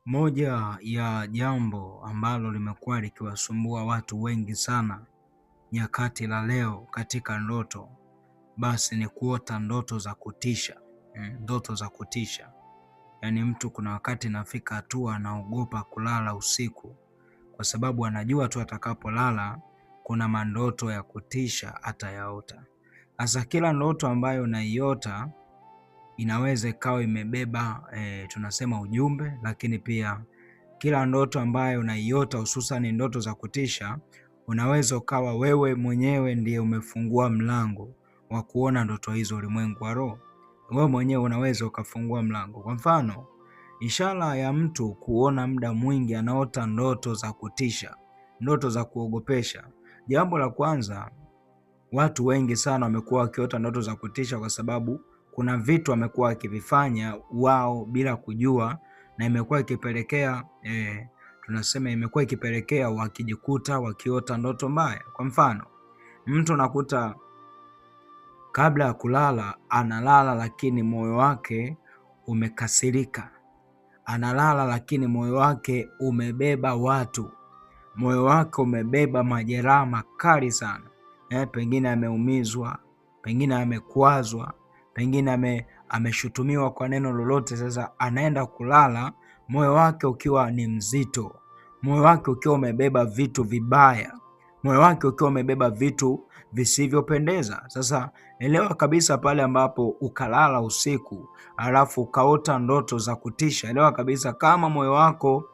Moja ya jambo ambalo limekuwa likiwasumbua watu wengi sana nyakati la leo katika ndoto, basi ni kuota ndoto za kutisha. Ndoto za kutisha. Yaani mtu kuna wakati nafika hatua anaogopa kulala usiku kwa sababu anajua tu atakapolala kuna mandoto ya kutisha atayaota. Sasa kila ndoto ambayo unaiota inaweza ikawa imebeba tunasema ujumbe, lakini pia kila ndoto ambayo unaiota hususan ndoto za kutisha, unaweza ukawa wewe mwenyewe ndiye umefungua mlango wa kuona ndoto hizo ulimwengu wa roho. Wewe mwenyewe unaweza ukafungua mlango. Kwa mfano, ishara ya mtu kuona muda mwingi anaota ndoto za kutisha, ndoto za kuogopesha. Jambo la kwanza, watu wengi sana wamekuwa wakiota ndoto za kutisha kwa sababu kuna vitu wamekuwa wakivifanya wao bila kujua, na imekuwa ikipelekea imekuwa ikipelekea wakijikuta wakiota ndoto mbaya. Kwa mfano, mtu nakuta kabla ya kulala analala lakini moyo wake umekasirika. Analala lakini moyo wake umebeba watu. Moyo wake umebeba majeraha makali sana. Pengine ameumizwa, pengine amekwazwa, pengine ameshutumiwa kwa neno lolote. Sasa anaenda kulala moyo wake ukiwa ni mzito, moyo wake ukiwa umebeba vitu vibaya, moyo wake ukiwa umebeba vitu visivyopendeza. Sasa elewa kabisa, pale ambapo ukalala usiku alafu ukaota ndoto za kutisha, elewa kabisa kama moyo wako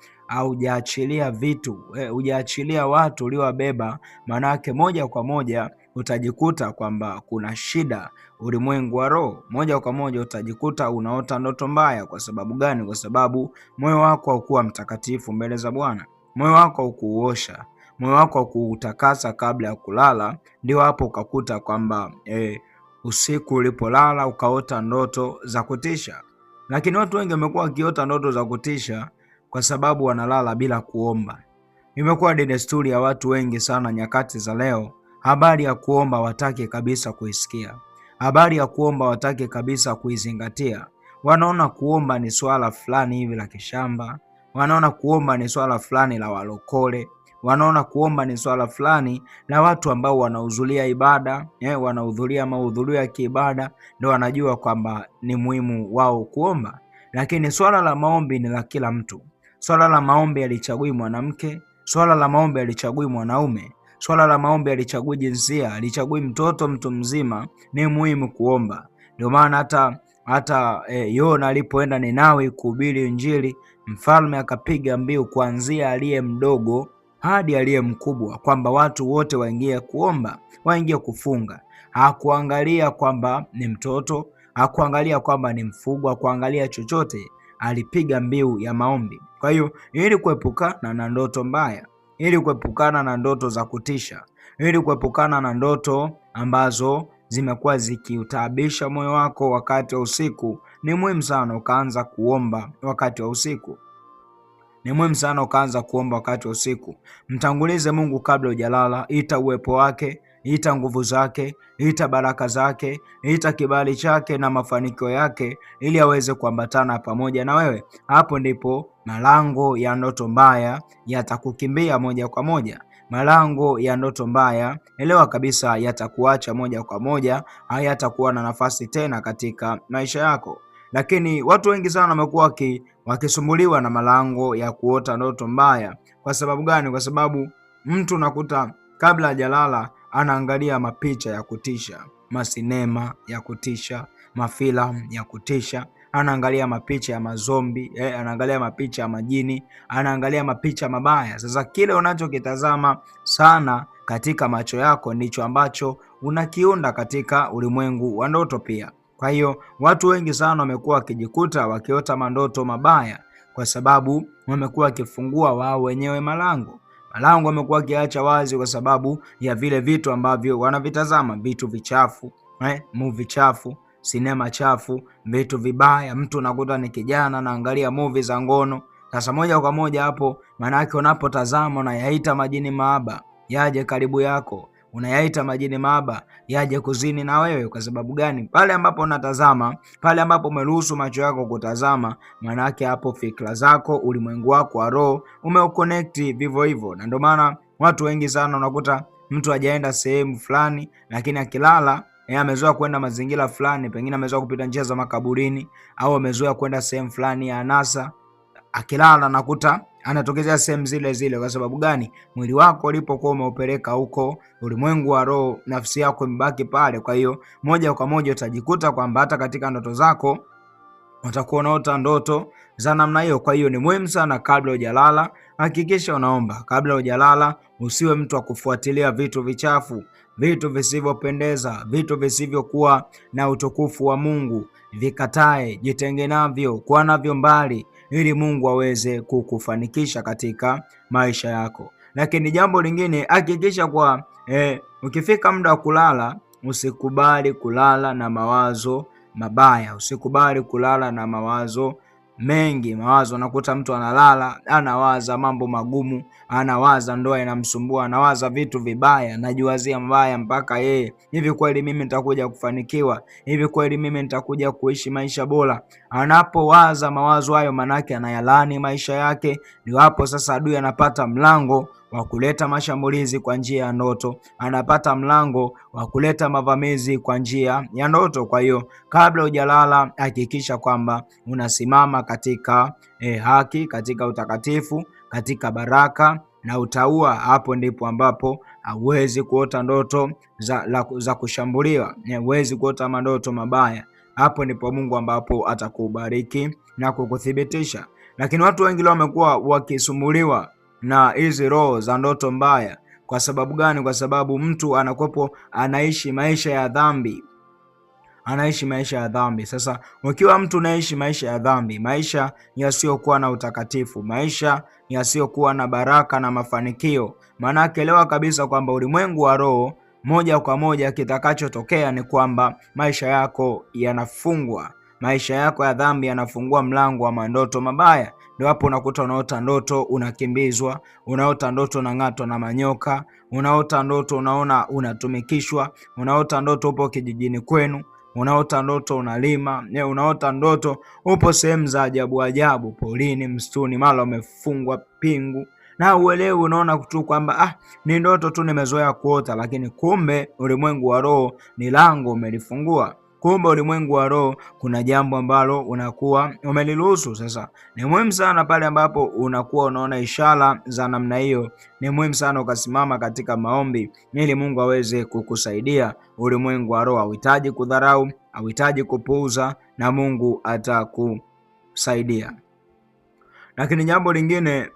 hujaachilia vitu, hujaachilia watu uliowabeba, manake moja kwa moja utajikuta kwamba kuna shida ulimwengu wa roho. Moja kwa moja utajikuta unaota ndoto mbaya. Kwa sababu gani? Kwa sababu moyo wako haukuwa mtakatifu mbele za Bwana. Moyo wako haukuuosha, moyo wako haukuutakasa kabla ya kulala. Ndio hapo ukakuta kwamba usiku ulipolala ukaota ndoto za kutisha. Lakini watu wengi wamekuwa wakiota ndoto za kutisha kwa sababu wanalala bila kuomba. Imekuwa desturi ya watu wengi sana nyakati za leo. Habari ya kuomba wataki kabisa kuisikia. Habari ya kuomba wataki kabisa kuizingatia. Wanaona kuomba ni swala fulani hivi la kishamba. Wanaona kuomba ni swala fulani la walokole. Wanaona kuomba ni swala fulani la watu ambao wanahudhuria ibada, wanahudhuria mahudhurio ya kiibada, ndio wanajua kwamba ni muhimu wao kuomba. Lakini swala la maombi ni la kila mtu. Swala la maombi halichagui mwanamke, swala la maombi halichagui mwanaume, swala la maombi halichagui jinsia, halichagui mtoto, mtu mzima, ni muhimu kuomba. Ndio maana hata Yona alipoenda Ninawi kuhubiri Injili, mfalme akapiga mbiu kuanzia aliye mdogo hadi aliye mkubwa, kwamba watu wote waingie kuomba, waingie kufunga. Hakuangalia kwamba ni mtoto, hakuangalia kwamba ni mfugwa, hakuangalia chochote. Alipiga mbiu ya maombi. Kwa hiyo ili kuepukana na ndoto mbaya, ili kuepukana na ndoto za kutisha, ili kuepukana na ndoto ambazo zimekuwa zikiutaabisha moyo wako wakati wa usiku, ni muhimu sana ukaanza kuomba wakati wa usiku. Ni muhimu sana ukaanza kuomba wakati wa usiku. Mtangulize Mungu kabla hujalala. Ita uwepo wake, ita nguvu zake, ita baraka zake, ita kibali chake na mafanikio yake, ili aweze kuambatana pamoja na wewe. Hapo ndipo malango ya ndoto mbaya yatakukimbia moja kwa moja. Malango ya ndoto mbaya, elewa kabisa, yatakuacha moja kwa moja, hayatakuwa na nafasi tena katika maisha yako. Lakini watu wengi sana wamekuwa wakisumbuliwa na malango ya kuota ndoto mbaya. Kwa sababu gani? Kwa sababu mtu nakuta kabla hajalala anaangalia mapicha ya kutisha, masinema ya kutisha, mafilamu ya kutisha, anaangalia mapicha ya mazombi, anaangalia mapicha ya majini, anaangalia mapicha mabaya. Sasa kile unachokitazama sana katika macho yako ndicho ambacho unakiunda katika ulimwengu wa ndoto pia. Kwa hiyo watu wengi sana wamekuwa wakijikuta wakiota mandoto mabaya kwa sababu wamekuwa wakifungua wao wenyewe malango. Malango wamekuwa wakiacha wazi kwa sababu ya vile vitu ambavyo wanavitazama, vitu vichafu, movie chafu, sinema chafu, vitu vibaya. Mtu unakuta ni kijana anaangalia movie za ngono. Sasa moja kwa moja hapo, maana yake unapotazama na yaita majini maaba yaje karibu yako. unayaita majini mahaba yaje kuzini na wewe. Kwa sababu gani? Pale ambapo unatazama, pale ambapo umeruhusu macho yako kutazama, maana yake hapo fikra zako, ulimwengu wako wa roho umeuconnect vivyo hivyo. Na ndio maana watu wengi sana unakuta mtu hajaenda sehemu fulani, lakini akilala amezoea kwenda mazingira fulani, pengine amezoea kupita njia za makaburini, au amezoea kwenda sehemu fulani ya anasa. Akilala nakuta anatokezea sehemu zile zile. Kwa sababu gani? Mwili wako ulipokuwa umeupeleka huko ulimwengu wa roho, nafsi yako imebaki pale. Kwa hiyo moja kwa moja utajikuta kwamba hata katika ndoto zako utakuwa unaota ndoto za namna hiyo. Kwa hiyo ni muhimu sana, kabla hujalala hakikisha unaomba. Kabla hujalala usiwe mtu wa kufuatilia vitu vichafu, vitu visivyopendeza, vitu visivyokuwa na utukufu wa Mungu. Vikatae, jitenge navyo, kuwa navyo mbali, ili Mungu aweze kukufanikisha katika maisha yako. Lakini jambo lingine, hakikisha kwa ukifika muda wa kulala usikubali kulala na mawazo mabaya. Usikubali kulala na mawazo mengi. Mawazo, nakuta mtu analala anawaza mambo magumu, anawaza ndoa inamsumbua, anawaza vitu vibaya, najiwazia mbaya mpaka yeye, hivi kweli mimi nitakuja kufanikiwa? Hivi kweli mimi nitakuja kuishi maisha bora? Anapowaza mawazo hayo, manake anayalani maisha yake. Ndio hapo sasa adui anapata mlango wa kuleta mashambulizi kwa njia ya ndoto, anapata mlango wa kuleta mavamizi kwa njia ya ndoto. Kwa hiyo kabla hujalala hakikisha kwamba unasimama katika haki, katika utakatifu, katika baraka na utaua. Hapo ndipo ambapo hauwezi kuota ndoto za kushambuliwa, hauwezi kuota mandoto mabaya. Hapo ndipo Mungu ambapo atakubariki na kukuthibitisha. Lakini watu wengi leo wamekuwa wakisumbuliwa na hizi roho za ndoto mbaya. Kwa sababu gani? Kwa sababu mtu anakopo anaishi maisha ya dhambi, anaishi maisha ya dhambi. Sasa ukiwa mtu unaishi maisha ya dhambi, maisha yasiyokuwa na utakatifu, maisha yasiyokuwa na baraka na mafanikio, maana elewa kabisa kwamba ulimwengu wa roho, moja kwa moja kitakachotokea ni kwamba maisha yako yanafungwa, maisha yako ya dhambi yanafungua mlango wa mandoto mabaya. Ndio hapo unakuta unaota ndoto unakimbizwa, unaota ndoto unang'atwa na manyoka, unaota ndoto unaona unatumikishwa, unaota ndoto upo kijijini kwenu, unaota ndoto unalima, unaota ndoto upo sehemu za ajabu ajabu, polini, msituni, mara umefungwa pingu na uelewi. Unaona tu kwamba ni ndoto tu nimezoea kuota, lakini kumbe ulimwengu wa roho ni lango umelifungua. Kumbe ulimwengu wa roho kuna jambo ambalo unakuwa umeliruhusu. Sasa ni muhimu sana pale ambapo unakuwa unaona ishara za namna hiyo, ni muhimu sana ukasimama katika maombi ili Mungu aweze kukusaidia. Ulimwengu wa roho hauhitaji kudharau, hauhitaji kupuuza, na Mungu atakusaidia. Lakini jambo lingine,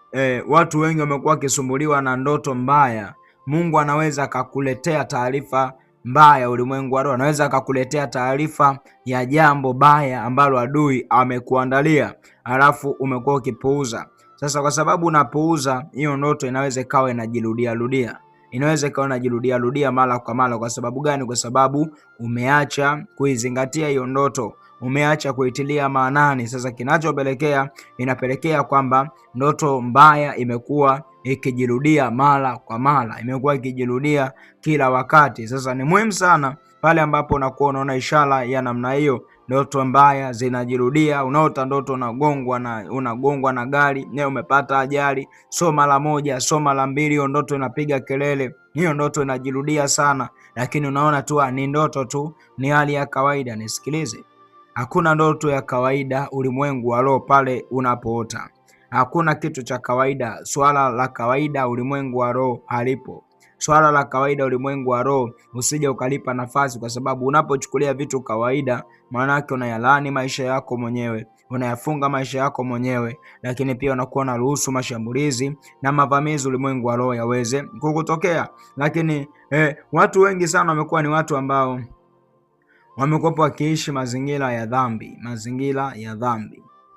watu wengi wamekuwa wakisumbuliwa na ndoto mbaya. Mungu anaweza akakuletea taarifa mbaya. Ulimwengu wa roho anaweza akakuletea taarifa ya jambo baya ambalo adui amekuandalia, alafu umekuwa ukipuuza. Sasa kwa sababu unapuuza, hiyo ndoto inaweza ikawa inajirudia rudia mara kwa mara. Kwa sababu gani? Kwa sababu umeacha kuizingatia hiyo ndoto, umeacha kuitilia maanani. Sasa inapelekea kwamba ndoto mbaya imekuwa ikijirudia mara kwa mara, imekuwa ikijirudia kila wakati. Sasa ni muhimu sana pale ambapo unakuwa unaona ishara ya namna hiyo, ndoto mbaya zinajirudia, unaota ndoto unagongwa na gari, umepata ajali, so mara moja, so mara mbili, hiyo ndoto inapiga kelele, hiyo ndoto inajirudia sana, lakini unaona tu ni ndoto tu, ni hali ya kawaida. Nisikilize, hakuna ndoto ya kawaida ulimwengu wa roho pale unapoota. Hakuna kitu cha kawaida. Swala la kawaida ulimwengu wa roho halipo. Swala la kawaida ulimwengu wa roho usije ukalipa nafasi, kwa sababu unapochukulia vitu kawaida, maana yake unayalani maisha yako mwenyewe, unayafunga maisha yako mwenyewe, lakini pia unakuwa unaruhusu mashambulizi na mavamizi ulimwengu wa roho yaweze kukutokea. Lakini watu wengi sana wamekuwa ni watu ambao wamekuwa wakiishi mazingira ya dhambi,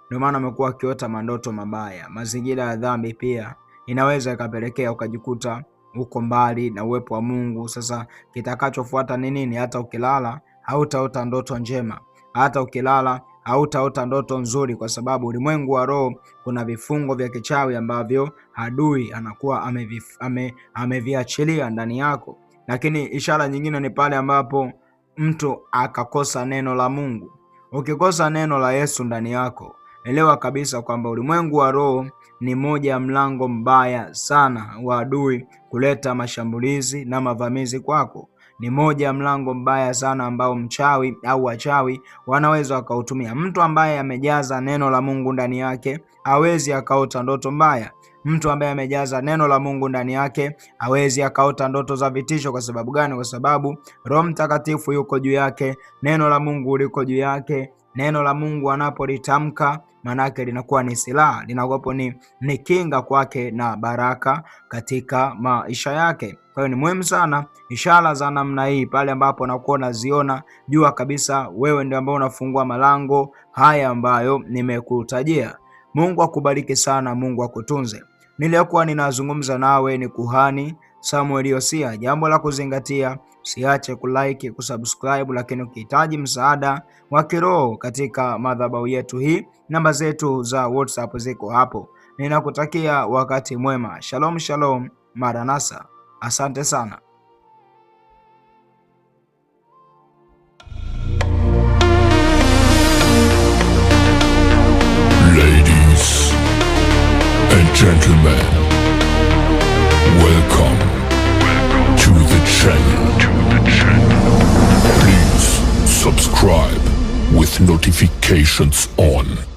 ndio maana wamekuwa wakiota mandoto mabaya. Mazingira ya dhambi pia inaweza ikapelekea ukajikuta uko mbali na uwepo wa Mungu. Sasa kitakachofuata ni nini? Hata ukilala hautaota ndoto njema, hata ukilala hautaota ndoto nzuri, kwa sababu ulimwengu wa roho kuna vifungo vya kichawi ambavyo adui anakuwa ameviachilia ndani yako. Lakini ishara nyingine ni pale ambapo mtu akakosa neno la Mungu. Ukikosa neno la Yesu ndani yako, elewa kabisa kwamba ulimwengu wa roho ni moja ya mlango mbaya sana wa adui kuleta mashambulizi na mavamizi kwako. Ni moja ya mlango mbaya sana ambao mchawi au wachawi wanaweza wakautumia. Mtu ambaye amejaza neno la Mungu ndani yake hawezi akaota ndoto mbaya. Mtu ambaye amejaza neno la Mungu ndani yake hawezi akaota ndoto za vitisho. Kwa sababu gani? Kwa sababu Roho Mtakatifu yuko juu yake, neno la Mungu liko juu yake. Neno la Mungu anapolitamka manake linakuwa ni silaha, linakuwa ni kinga kwake na baraka katika maisha yake. Kwa hiyo ni muhimu sana ishara za namna hii pale ambapo unakuwa unaziona, jua kabisa wewe ndio ambao unafungua malango haya ambayo nimekutajia. Mungu akubariki sana, Mungu akutunze. Nilikuwa ninazungumza nawe ni kuhani Samuel Yosia. Jambo la kuzingatia, usiache kulike, kusubscribe, lakini ukihitaji msaada wa kiroho katika madhabahu yetu hii, namba zetu za WhatsApp ziko hapo. Ninakutakia wakati mwema. Shalom shalom, Maranatha. Asante sana. Ladies and gentlemen, welcome to the channel. Please subscribe with notifications on.